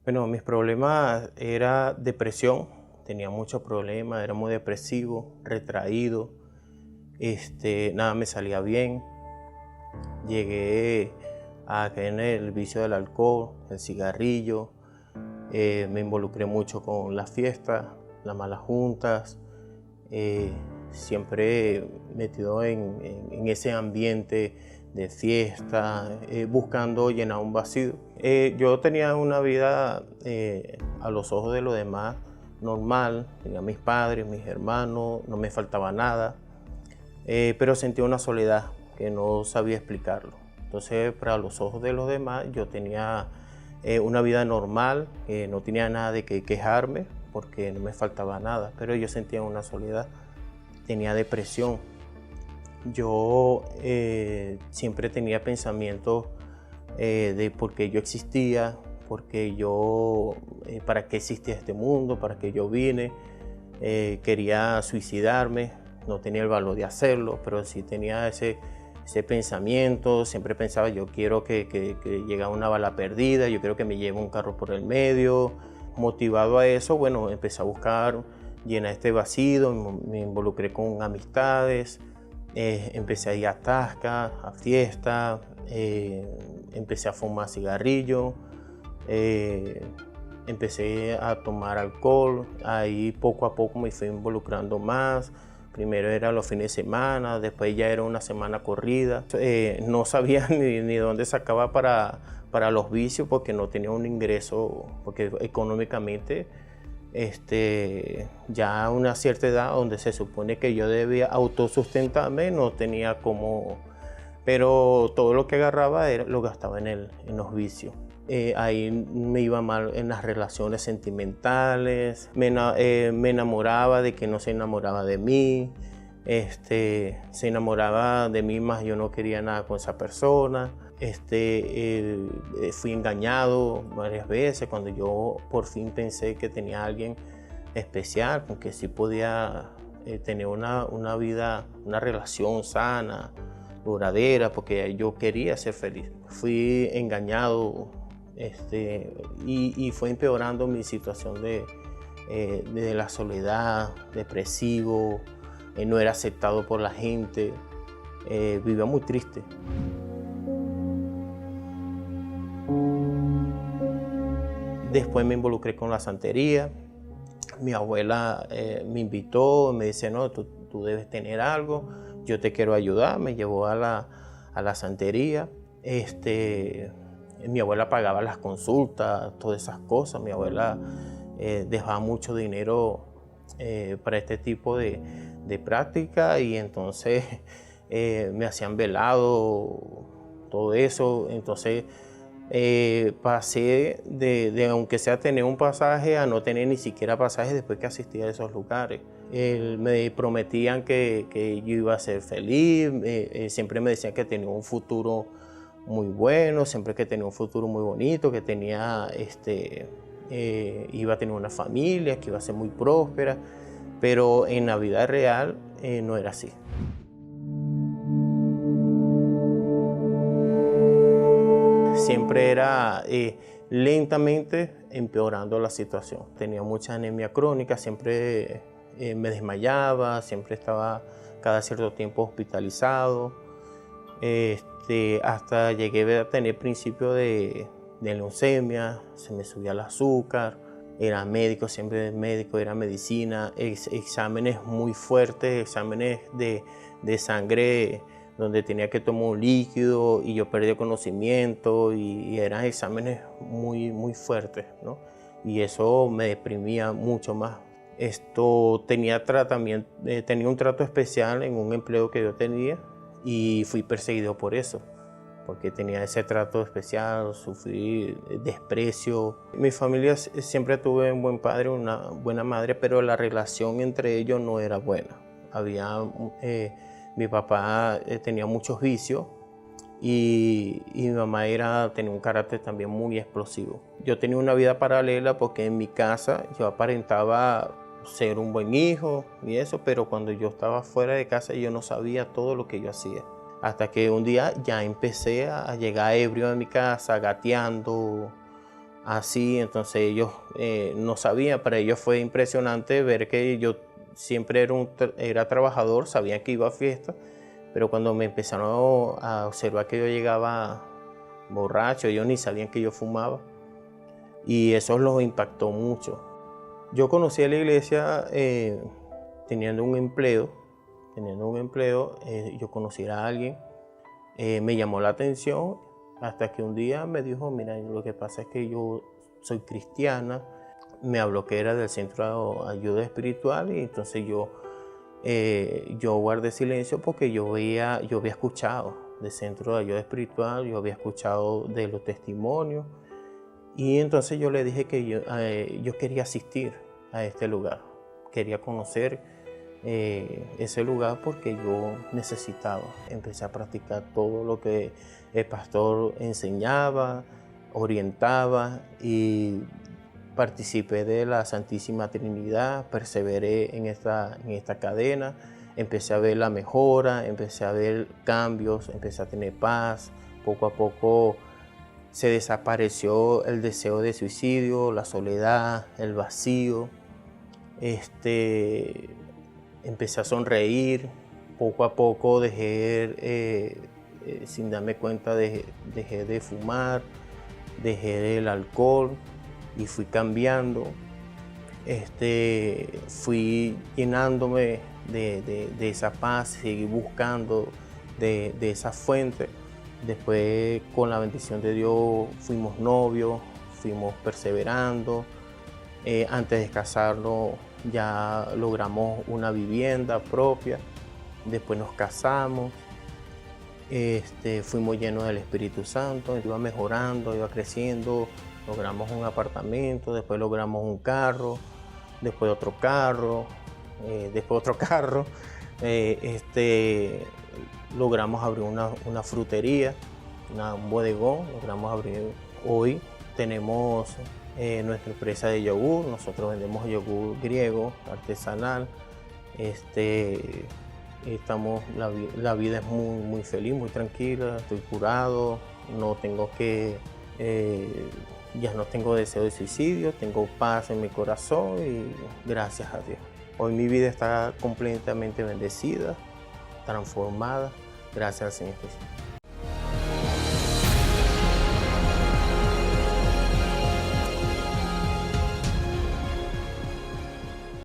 Bueno, mis problemas era depresión, tenía muchos problemas, era muy depresivo, retraído, nada me salía bien. Llegué a caer en el vicio del alcohol, el cigarrillo, me involucré mucho con las fiestas, las malas juntas, eh, siempre metido en ese ambiente de fiesta, buscando llenar un vacío. Yo tenía una vida a los ojos de los demás normal, tenía mis padres, mis hermanos, no me faltaba nada, pero sentía una soledad que no sabía explicarlo. Entonces, para los ojos de los demás, yo tenía una vida normal, no tenía nada de qué quejarme porque no me faltaba nada, pero yo sentía una soledad, tenía depresión. Yo siempre tenía pensamientos de por qué yo existía, para qué existía este mundo, para qué yo vine. Quería suicidarme, no tenía el valor de hacerlo, pero sí tenía ese pensamiento. Siempre pensaba, yo quiero que llegue una bala perdida, yo quiero que me lleve un carro por el medio. Motivado a eso, bueno, empecé a buscar llenar este vacío, me involucré con amistades. Empecé a ir a tascas, a fiestas, empecé a fumar cigarrillo, empecé a tomar alcohol. Ahí poco a poco me fui involucrando más. Primero era los fines de semana, después ya era una semana corrida. No sabía ni dónde sacaba para los vicios porque no tenía un ingreso, porque económicamente ya a una cierta edad donde se supone que yo debía autosustentarme, no tenía cómo, pero todo lo que agarraba lo gastaba en los vicios. Ahí me iba mal en las relaciones sentimentales, me enamoraba de que no se enamoraba de mí, se enamoraba de mí más yo no quería nada con esa persona. Fui engañado varias veces cuando yo por fin pensé que tenía a alguien especial, con que sí podía tener una vida, una relación sana, duradera, porque yo quería ser feliz. Fui engañado y fue empeorando mi situación de la soledad, depresivo, no era aceptado por la gente, vivía muy triste. Después me involucré con la santería. Mi abuela me invitó, me dice, no, tú debes tener algo, yo te quiero ayudar. Me llevó a la santería. Mi abuela pagaba las consultas, todas esas cosas. Mi abuela dejaba mucho dinero para este tipo de práctica, y entonces me hacían velado, todo eso. Entonces pasé de aunque sea tener un pasaje a no tener ni siquiera pasaje después que asistía a esos lugares. Me prometían que yo iba a ser feliz, siempre me decían que tenía un futuro muy bueno, siempre que tenía un futuro muy bonito, que iba a tener una familia, que iba a ser muy próspera, pero en la vida real no era así. Siempre era lentamente empeorando la situación. Tenía mucha anemia crónica, siempre me desmayaba, siempre estaba cada cierto tiempo hospitalizado. Hasta llegué a tener principio de leucemia, se me subía el azúcar, era médico, siempre médico, era medicina, exámenes muy fuertes, exámenes de sangre donde tenía que tomar un líquido y yo perdí conocimiento, y eran exámenes muy fuertes, ¿no? Y eso me deprimía mucho más. Tenía tratamiento, tenía un trato especial en un empleo que yo tenía, y fui perseguido por eso, porque tenía ese trato especial, sufrí desprecio. Mi familia siempre tuve un buen padre, una buena madre, pero la relación entre ellos no era buena. Mi papá tenía muchos vicios, y mi mamá tenía un carácter también muy explosivo. Yo tenía una vida paralela porque en mi casa yo aparentaba ser un buen hijo y eso, pero cuando yo estaba fuera de casa yo no sabía todo lo que yo hacía. Hasta que un día ya empecé a llegar ebrio a mi casa, gateando, así. Entonces ellos no sabían, para ellos fue impresionante ver que yo siempre era trabajador, sabían que iba a fiestas, pero cuando me empezaron a observar que yo llegaba borracho, ellos ni sabían que yo fumaba, y eso los impactó mucho. Yo conocí a la iglesia teniendo un empleo, yo conocí a alguien, me llamó la atención, hasta que un día me dijo, mira, lo que pasa es que yo soy cristiana. Me habló que era del Centro de Ayuda Espiritual, y entonces yo guardé silencio porque yo había escuchado del Centro de Ayuda Espiritual, yo había escuchado de los testimonios, y entonces yo le dije que yo quería asistir a este lugar, quería conocer ese lugar porque yo necesitaba. Empecé a practicar todo lo que el pastor enseñaba, orientaba, y participé de la Santísima Trinidad, perseveré en esta cadena, empecé a ver la mejora, empecé a ver cambios, empecé a tener paz. Poco a poco se desapareció el deseo de suicidio, la soledad, el vacío. Empecé a sonreír. Poco a poco sin darme cuenta, dejé de fumar, dejé el alcohol y fui cambiando. Fui llenándome de esa paz, seguí buscando de esa fuente. Después, con la bendición de Dios, fuimos novios, fuimos perseverando. Antes de casarnos ya logramos una vivienda propia. Después nos casamos. Fuimos llenos del Espíritu Santo, iba mejorando, iba creciendo. Logramos un apartamento, después logramos un carro, después otro carro, después otro carro. Logramos abrir una frutería, un bodegón, logramos abrir. Hoy tenemos nuestra empresa de yogur. Nosotros vendemos yogur griego, artesanal. La vida es muy feliz, muy tranquila, estoy curado, ya no tengo deseo de suicidio, tengo paz en mi corazón, y gracias a Dios. Hoy mi vida está completamente bendecida, transformada, gracias al Señor Jesús.